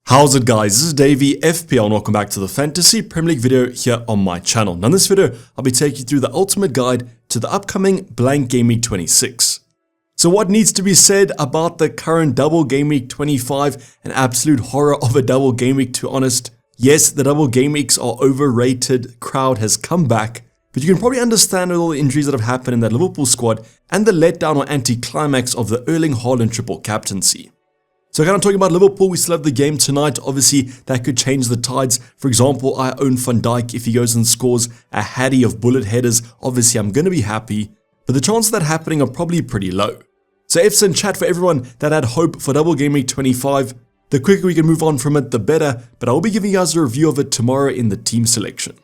How's it guys, this is Dayvy, FPL, and welcome back to the Fantasy Premier League video here on my channel. Now in this video, I'll be taking you through the ultimate guide to the upcoming Blank Game Week 26. So what needs to be said about the current double Game Week 25, an absolute horror of a double Game Week to be honest. Yes, the double Game Weeks are overrated, crowd has come back, but you can probably understand with all the injuries that have happened in that Liverpool squad and the letdown or anti-climax of the Erling Haaland triple captaincy. So kind of talking about Liverpool, we still have the game tonight. Obviously, that could change the tides. For example, I own Van Dijk. If he goes and scores a hattie of bullet headers, obviously I'm going to be happy. But the chances of that happening are probably pretty low. So F's in chat for everyone that had hope for double Game Week 25. The quicker we can move on from it, the better. But I will be giving you guys a review of it tomorrow in the team selection.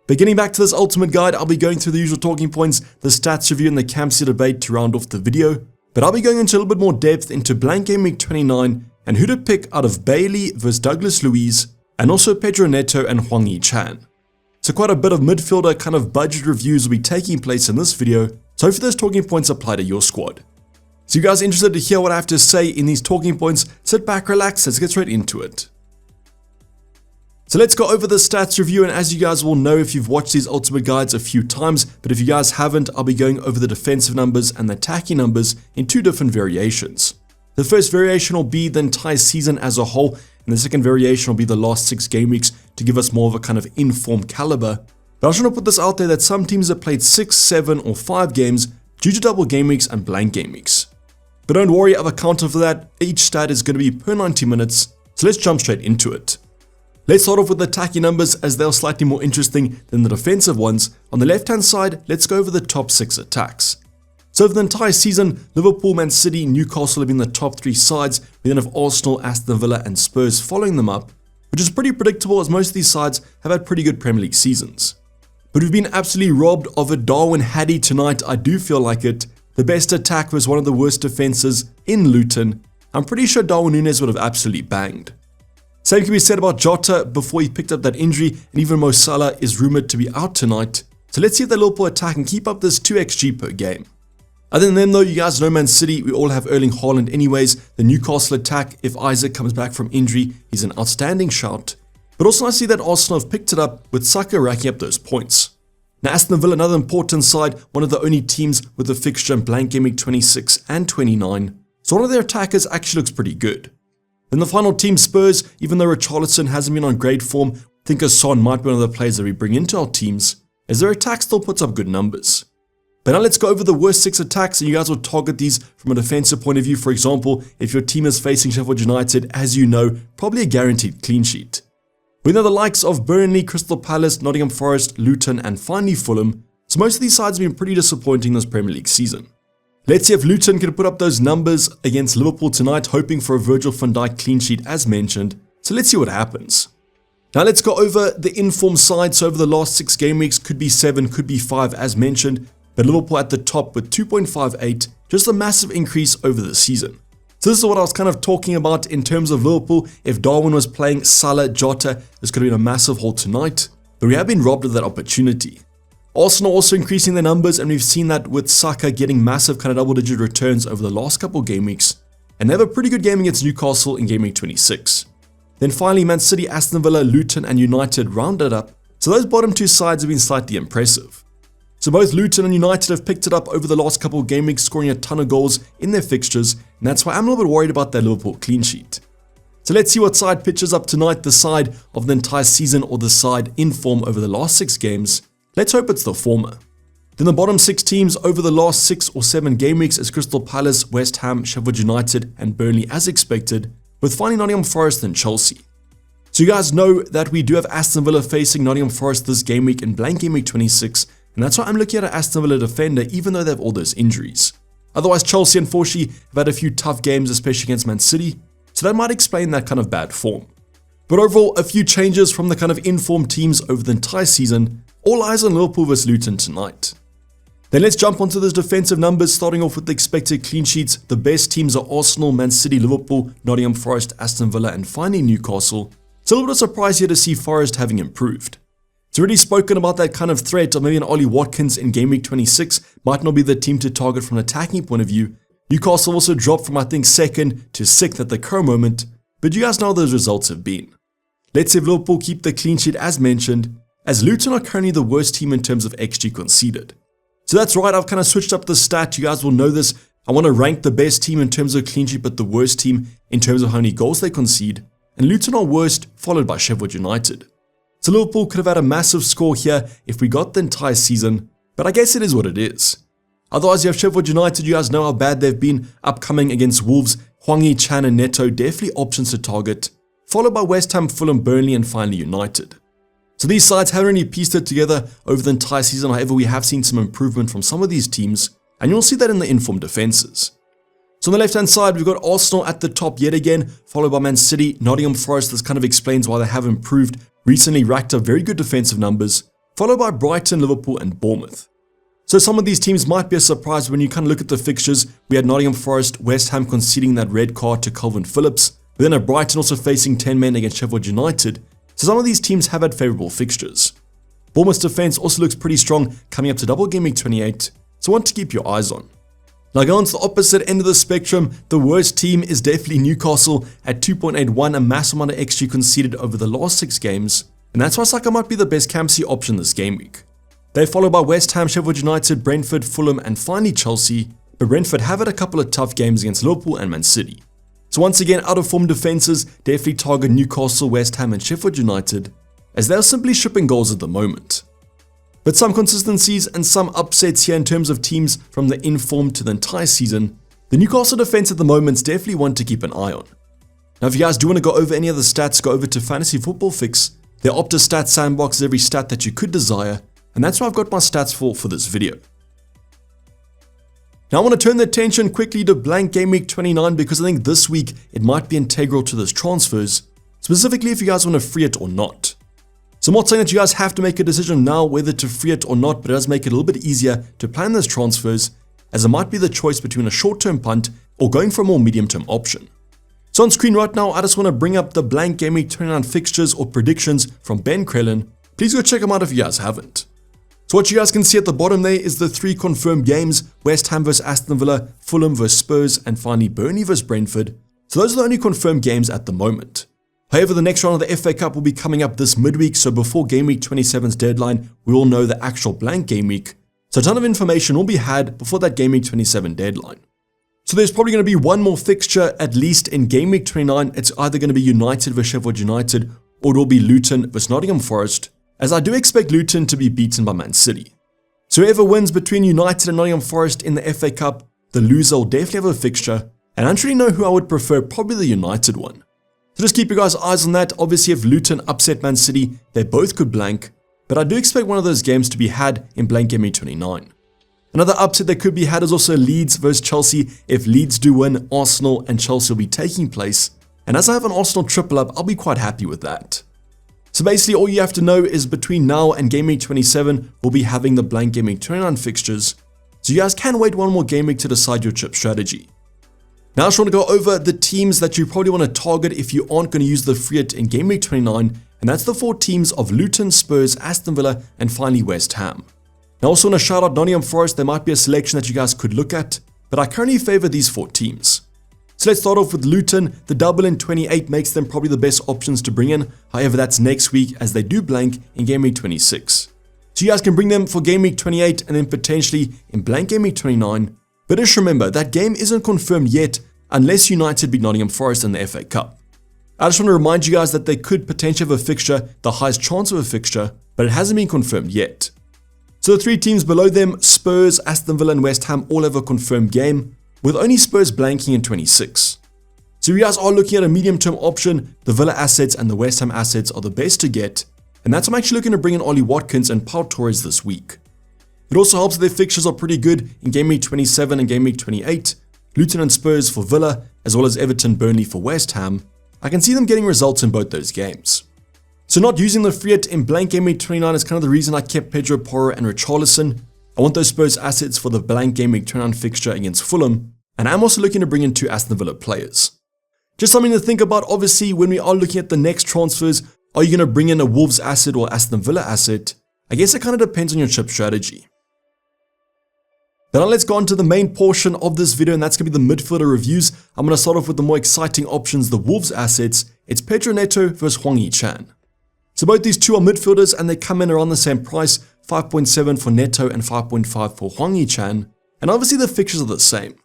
But getting back to this ultimate guide, I'll be going through the usual talking points, the stats review and the Campsy debate to round off the video. But I'll be going into a little bit more depth into Blank Game Week 29 and who to pick out of Bailey versus Douglas Luiz and also Pedro Neto and Hwang Hee-chan. So quite a bit of midfielder kind of budget reviews will be taking place in this video, so hopefully those talking points apply to your squad. So you guys interested to hear what I have to say in these talking points? Sit back, relax, let's get straight into it. So let's go over the stats review, and as you guys will know if you've watched these ultimate guides a few times, but if you guys haven't, I'll be going over the defensive numbers and the attacking numbers in two different variations. The first variation will be the entire season as a whole, and the second variation will be the last 6 game weeks to give us more of a kind of informed caliber. But I just want to put this out there that some teams have played 6, 7 or 5 games due to double game weeks and blank game weeks. But don't worry, I have a counter for that. Each stat is going to be per 90 minutes, so let's jump straight into it. Let's start off with the attacking numbers as they are slightly more interesting than the defensive ones. On the left hand side, let's go over the top 6 attacks. So for the entire season, Liverpool, Man City, Newcastle have been the top 3 sides. We then have Arsenal, Aston Villa and Spurs following them up, which is pretty predictable as most of these sides have had pretty good Premier League seasons. But we've been absolutely robbed of a Darwin Hattie tonight, I do feel like it. The best attack was one of the worst defenses in Luton. I'm pretty sure Darwin Núñez would have absolutely banged. Same can be said about Jota before he picked up that injury, and even Mo Salah is rumoured to be out tonight. So let's see if the Liverpool attack can keep up this 2xG per game. Other than them though, you guys know Man City, we all have Erling Haaland anyways. The Newcastle attack, if Isaac comes back from injury, he's an outstanding shout. But also I see that Arsenal have picked it up with Saka racking up those points. Now Aston Villa, another important side, one of the only teams with a fixture in Blank Game Week 26 and 29. So one of their attackers actually looks pretty good. Then the final team, Spurs, even though Richarlison hasn't been on great form, I think Son might be one of the players that we bring into our teams, as their attack still puts up good numbers. But now let's go over the worst 6 attacks, and you guys will target these from a defensive point of view. For example, if your team is facing Sheffield United, as you know, probably a guaranteed clean sheet. We know the likes of Burnley, Crystal Palace, Nottingham Forest, Luton and finally Fulham, so most of these sides have been pretty disappointing this Premier League season. Let's see if Luton can put up those numbers against Liverpool tonight, hoping for a Virgil van Dijk clean sheet as mentioned. So let's see what happens. Now let's go over the informed side. So over the last 6 game weeks, could be 7, could be 5 as mentioned, but Liverpool at the top with 2.58, just a massive increase over the season. So this is what I was kind of talking about in terms of Liverpool. If Darwin was playing Salah, Jota, this could have been a massive haul tonight, but we have been robbed of that opportunity. Arsenal also increasing their numbers, and we've seen that with Saka getting massive kind of double-digit returns over the last couple game weeks, and they have a pretty good game against Newcastle in Game Week 26. Then finally, Man City, Aston Villa, Luton and United rounded up, so those bottom 2 sides have been slightly impressive. So both Luton and United have picked it up over the last couple of game weeks, scoring a ton of goals in their fixtures, and that's why I'm a little bit worried about their Liverpool clean sheet. So let's see what side pitches up tonight, the side of the entire season or the side in form over the last 6 games. Let's hope it's the former. Then the bottom 6 teams over the last 6 or 7 game weeks is Crystal Palace, West Ham, Sheffield United and Burnley as expected, with finally Nottingham Forest and Chelsea. So you guys know that we do have Aston Villa facing Nottingham Forest this game week in Blank Game Week 26, and that's why I'm looking at an Aston Villa defender even though they have all those injuries. Otherwise Chelsea unfortunately have had a few tough games, especially against Man City, so that might explain that kind of bad form. But overall, a few changes from the kind of informed teams over the entire season. All eyes on Liverpool vs Luton tonight. Then let's jump onto those defensive numbers, starting off with the expected clean sheets. The best teams are Arsenal, Man City, Liverpool, Nottingham Forest, Aston Villa and finally Newcastle. It's a little bit of surprise here to see Forest having improved. It's already spoken about that kind of threat of maybe an Ollie Watkins in Game Week 26 might not be the team to target from an attacking point of view, Newcastle also dropped from I think 2nd to 6th at the current moment, but you guys know how those results have been. Let's see if Liverpool keep the clean sheet as mentioned, as Luton are currently the worst team in terms of XG conceded. So that's right, I've kind of switched up the stat, you guys will know this. I want to rank the best team in terms of clean sheet but the worst team in terms of how many goals they concede, and Luton are worst, followed by Sheffield United. So Liverpool could have had a massive score here if we got the entire season, but I guess it is what it is. Otherwise you have Sheffield United, you guys know how bad they've been upcoming against Wolves, Hwangi, Chan and Neto, definitely options to target, followed by West Ham, Fulham, Burnley and finally United. So these sides haven't really pieced it together over the entire season, however we have seen some improvement from some of these teams, and you'll see that in the informed defenses. So on the left hand side we've got Arsenal at the top yet again, followed by Man City, Nottingham Forest. This kind of explains why they have improved, recently racked up very good defensive numbers, followed by Brighton, Liverpool and Bournemouth. So some of these teams might be a surprise when you kind of look at the fixtures. We had Nottingham Forest, West Ham conceding that red card to Calvin Phillips, but then Brighton also facing 10 men against Sheffield United. So some of these teams have had favourable fixtures. Bournemouth's defence also looks pretty strong, coming up to double game week 28, so one to keep your eyes on. Now going on to the opposite end of the spectrum, the worst team is definitely Newcastle at 2.81, a massive amount of XG conceded over the last 6 games, and that's why Saka might be the best campsy option this game week. They're followed by West Ham, Sheffield United, Brentford, Fulham and finally Chelsea, but Brentford have had a couple of tough games against Liverpool and Man City. So once again, out of form defenses, definitely target Newcastle, West Ham and Sheffield United, as they are simply shipping goals at the moment. But some consistencies and some upsets here in terms of teams from the inform to the entire season. The Newcastle defense at the moment is definitely one to keep an eye on. Now if you guys do want to go over any other stats, go over to Fantasy Football Fix. Their Opta Stats sandbox is every stat that you could desire, and that's what I've got my stats for this video. Now I want to turn the attention quickly to blank game week 29 because I think this week it might be integral to those transfers, specifically if you guys want to free it or not. So I'm not saying that you guys have to make a decision now whether to free it or not, but it does make it a little bit easier to plan those transfers, as it might be the choice between a short-term punt or going for a more medium-term option. So on screen right now, I just want to bring up the blank game week 29 fixtures or predictions from Ben Krellin. Please go check them out if you guys haven't. So what you guys can see at the bottom there is the 3 confirmed games: West Ham vs Aston Villa, Fulham vs Spurs, and finally Burnley vs Brentford. So those are the only confirmed games at the moment. However, the next round of the FA Cup will be coming up this midweek, so before game week 27's deadline, we all know the actual blank game week. So a ton of information will be had before that game week 27 deadline. So there's probably going to be one more fixture at least in game week 29. It's either going to be United vs Sheffield United or it will be Luton vs Nottingham Forest, as I do expect Luton to be beaten by Man City. So whoever wins between United and Nottingham Forest in the FA Cup, the loser will definitely have a fixture, and I don't really know who I would prefer, probably the United one. So just keep your guys' eyes on that. Obviously if Luton upset Man City, they both could blank, but I do expect one of those games to be had in blank game week 29. Another upset that could be had is also Leeds vs Chelsea. If Leeds do win, Arsenal and Chelsea will be taking place, and as I have an Arsenal triple up, I'll be quite happy with that. So basically all you have to know is between now and game week 27, we'll be having the blank game week 29 fixtures, so you guys can wait one more game week to decide your chip strategy. Now I just want to go over the teams that you probably want to target if you aren't going to use the free hit in game week 29, and that's the 4 teams of Luton, Spurs, Aston Villa, and finally West Ham. Now I also want to shout out Nottingham Forest. There might be a selection that you guys could look at, but I currently favour these 4 teams. So let's start off with Luton. The double in 28 makes them probably the best options to bring in. However, that's next week as they do blank in game week 26. So you guys can bring them for game week 28 and then potentially in blank game week 29. But just remember, that game isn't confirmed yet unless United beat Nottingham Forest in the FA Cup. I just want to remind you guys that they could potentially have a fixture, the highest chance of a fixture, but it hasn't been confirmed yet. So the 3 teams below them, Spurs, Aston Villa and West Ham, all have a confirmed game, with only Spurs blanking in 26. So if you guys are looking at a medium-term option, the Villa assets and the West Ham assets are the best to get, and that's why I'm actually looking to bring in Ollie Watkins and Pau Torres this week. It also helps that their fixtures are pretty good in game week 27 and game week 28, Luton and Spurs for Villa, as well as Everton, Burnley for West Ham. I can see them getting results in both those games. So not using the free hit in blank game week 29 is kind of the reason I kept Pedro Porro and Richarlison. I want those Spurs assets for the blank game week 29 fixture against Fulham, and I'm also looking to bring in 2 Aston Villa players. Just something to think about, obviously, when we are looking at the next transfers, are you going to bring in a Wolves asset or Aston Villa asset? I guess it kind of depends on your chip strategy. But now let's go on to the main portion of this video, and that's going to be the midfielder reviews. I'm going to start off with the more exciting options, the Wolves assets. It's Pedro Neto versus Hwang Hee-chan. So both these two are midfielders and they come in around the same price, 5.7 for Neto and 5.5 for Hwang Hee-chan. And obviously the fixtures are the same.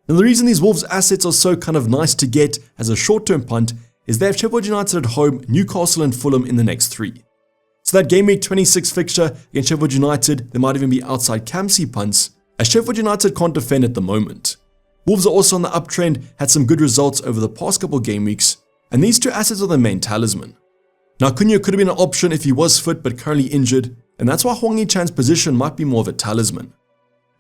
Now the reason these Wolves assets are so kind of nice to get as a short-term punt is they have Sheffield United at home, Newcastle and Fulham in the next 3. So that Game Week 26 fixture against Sheffield United, they might even be outside Camsey punts, as Sheffield United can't defend at the moment. Wolves are also on the uptrend, had some good results over the past couple game weeks, and these two assets are the main talisman. Now Cunha could have been an option if he was fit but currently injured, and that's why Hwang Hee-chan's position might be more of a talisman.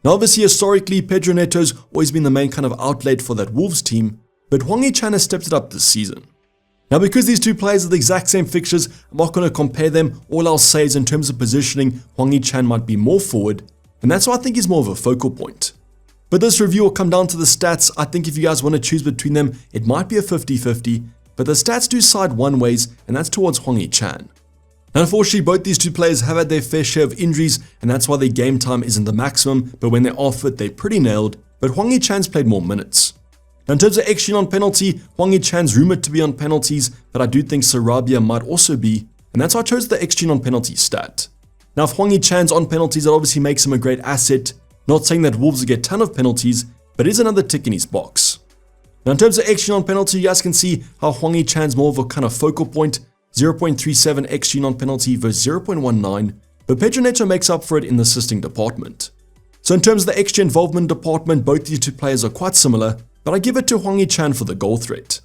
Now obviously historically, Pedro Neto's always been the main kind of outlet for that Wolves team, but Hwang Hee-chan has stepped it up this season. Now because these two players are the exact same fixtures, I'm not going to compare them. All I'll say is in terms of positioning, Hwang Hee-chan might be more forward, and that's why I think he's more of a focal point. But this review will come down to the stats. I think if you guys want to choose between them, it might be a 50-50, but the stats do side one ways, and that's towards Hwang Hee-chan. Now unfortunately, both these two players have had their fair share of injuries, and that's why their game time isn't the maximum, but when they're off it, they're pretty nailed, but Hwang Hee-chan's played more minutes. Now in terms of XG on penalty, Hwang Hee-chan's rumored to be on penalties, but I do think Sarabia might also be, and that's why I chose the XG on penalty stat. Now if Hwang Hee-chan's on penalties, that obviously makes him a great asset. Not saying that Wolves will get a ton of penalties, but it is another tick in his box. Now in terms of XG on penalty, you guys can see how Hwang Hee-chan's more of a kind of focal point, 0.37 XG on penalty versus 0.19, but Pedro Neto makes up for it in the assisting department. So in terms of the XG involvement department, both these two players are quite similar, but I give it to Hwang Hee-chan for the goal threat.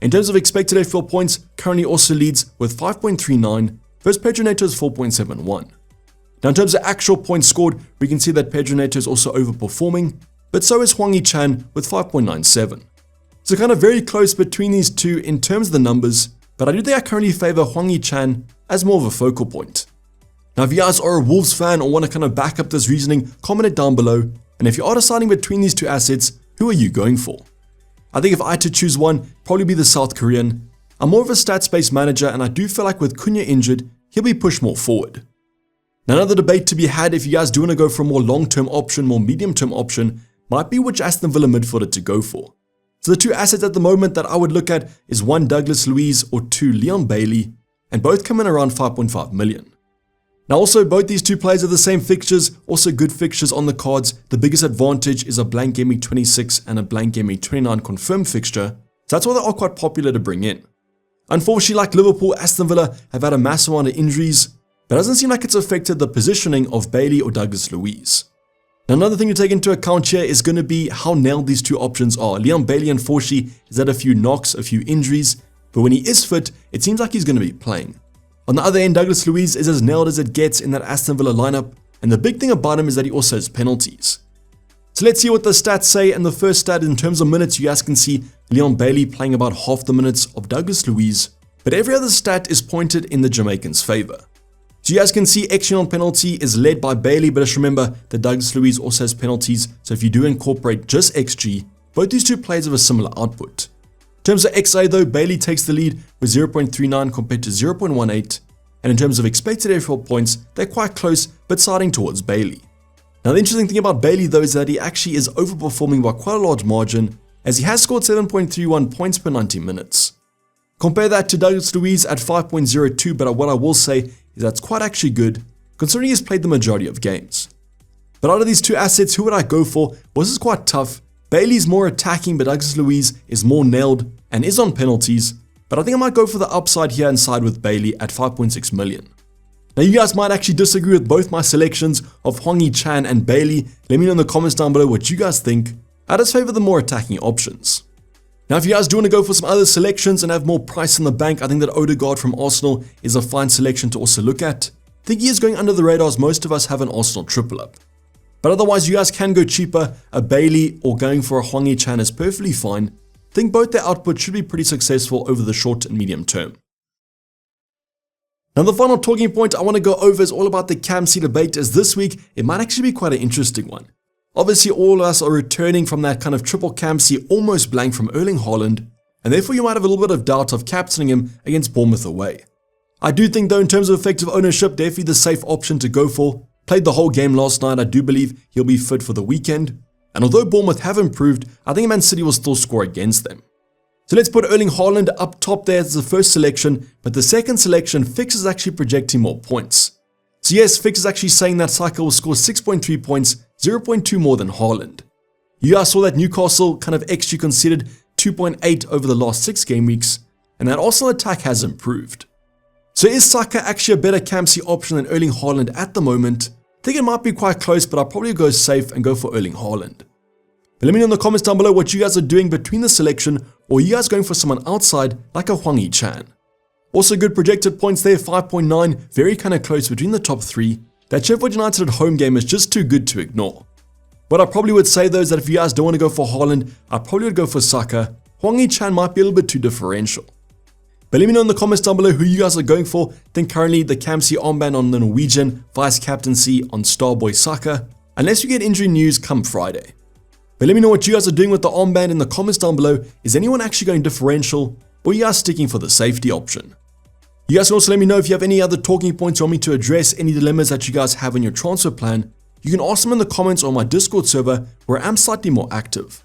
In terms of expected FPL points, currently also leads with 5.39 versus Pedro Neto's 4.71. Now in terms of actual points scored, we can see that Pedro Neto is also overperforming, but so is Hwang Hee-chan with 5.97. So kind of very close between these two in terms of the numbers, but I do think I currently favor Hwang Hee-chan as more of a focal point. Now if you guys are a Wolves fan or want to kind of back up this reasoning, comment it down below, and if you are deciding between these two assets, who are you going for? I think if I had to choose one, probably be the South Korean. I'm more of a stats-based manager, and I do feel like with Cunha injured, he'll be pushed more forward. Now another debate to be had if you guys do want to go for a more long-term option, more medium-term option, might be which Aston Villa midfielder to go for. So the two assets at the moment that I would look at is 1 Douglas Luiz or 2 Leon Bailey, and both come in around 5.5 million. Now also both these two players are the same fixtures, also good fixtures on the cards. The biggest advantage is a blank Game Week 26 and a blank Game Week 29 confirmed fixture, so that's why they are quite popular to bring in. Unfortunately, like Liverpool, Aston Villa have had a massive amount of injuries, but it doesn't seem like it's affected the positioning of Bailey or Douglas Luiz. Now another thing to take into account here is going to be how nailed these two options are. Leon Bailey unfortunately has had a few knocks, a few injuries, but when he is fit, it seems like he's going to be playing. On the other end, Douglas Luiz is as nailed as it gets in that Aston Villa lineup, and the big thing about him is that he also has penalties. So let's see what the stats say, and the first stat in terms of minutes, you guys can see Leon Bailey playing about half the minutes of Douglas Luiz, but every other stat is pointed in the Jamaican's favour. So you guys can see XG on penalty is led by Bailey, but just remember that Douglas Luiz also has penalties, so if you do incorporate just XG, both these two players have a similar output. In terms of XA though, Bailey takes the lead with 0.39 compared to 0.18, and in terms of expected FPL points, they're quite close, but siding towards Bailey. Now the interesting thing about Bailey though is that he actually is overperforming by quite a large margin, as he has scored 7.31 points per 90 minutes. Compare that to Douglas Luiz at 5.02, but what I will say is that's quite actually good, considering he's played the majority of games. But out of these two assets, who would I go for? Well, this is quite tough. Bailey's more attacking, but Douglas Luiz is more nailed and is on penalties, but I think I might go for the upside here and side with Bailey at 5.6 million. Now you guys might actually disagree with both my selections of Hwang Hee-chan and Bailey. Let me know in the comments down below what you guys think. I just favor the more attacking options. Now if you guys do want to go for some other selections and have more price in the bank, I think that Odegaard from Arsenal is a fine selection to also look at. I think he is going under the radar as most of us have an Arsenal triple up. But otherwise, you guys can go cheaper. A Bailey or going for a Hwang Hee-chan is perfectly fine. I think both their output should be pretty successful over the short and medium term. Now the final talking point I want to go over is all about the Camsey debate, as this week it might actually be quite an interesting one. Obviously all of us are returning from that kind of triple Camsey almost blank from Erling Haaland, and therefore you might have a little bit of doubt of captaining him against Bournemouth away. I do think though in terms of effective ownership, definitely the safe option to go for. Played the whole game last night. I do believe he'll be fit for the weekend. And although Bournemouth have improved, I think Man City will still score against them. So let's put Erling Haaland up top there as the first selection, but the second selection, Fix is actually projecting more points. So yes, Fix is actually saying that Saka will score 6.3 points, 0.2 more than Haaland. You guys saw that Newcastle kind of XG conceded 2.8 over the last 6 game weeks, and that Arsenal attack has improved. So is Saka actually a better Campsy option than Erling Haaland at the moment? I think it might be quite close, but I'll probably go safe and go for Erling Haaland. But let me know in the comments down below what you guys are doing between the selection, or you guys going for someone outside like a Hwang Hee-chan. Also good projected points there, 5.9, very kind of close between the top 3. That Sheffield United at home game is just too good to ignore. What I probably would say though is that if you guys don't want to go for Haaland, I probably would go for Saka. Hwang Hee-chan might be a little bit too differential. But let me know in the comments down below who you guys are going for. I think currently the Campsy armband on the Norwegian, vice captaincy on Starboy Saka, unless you get injury news come Friday. But let me know what you guys are doing with the armband in the comments down below. Is anyone actually going differential, or are you guys sticking for the safety option? You guys can also let me know if you have any other talking points you want me to address, any dilemmas that you guys have in your transfer plan. You can ask them in the comments on my Discord server where I'm slightly more active.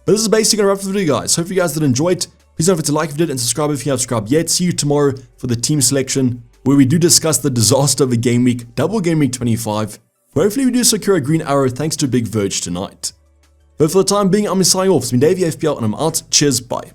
But this is basically going to wrap up the video, guys. Hope you guys did enjoy it. Please don't forget to like if you did and subscribe if you haven't subscribed yet. See you tomorrow for the team selection, where we do discuss the disaster of a game week, double game week 25. Hopefully we do secure a green arrow thanks to Big Verge tonight. But for the time being, I'm signing off. It's been Dayvy FPL and I'm out. Cheers, bye.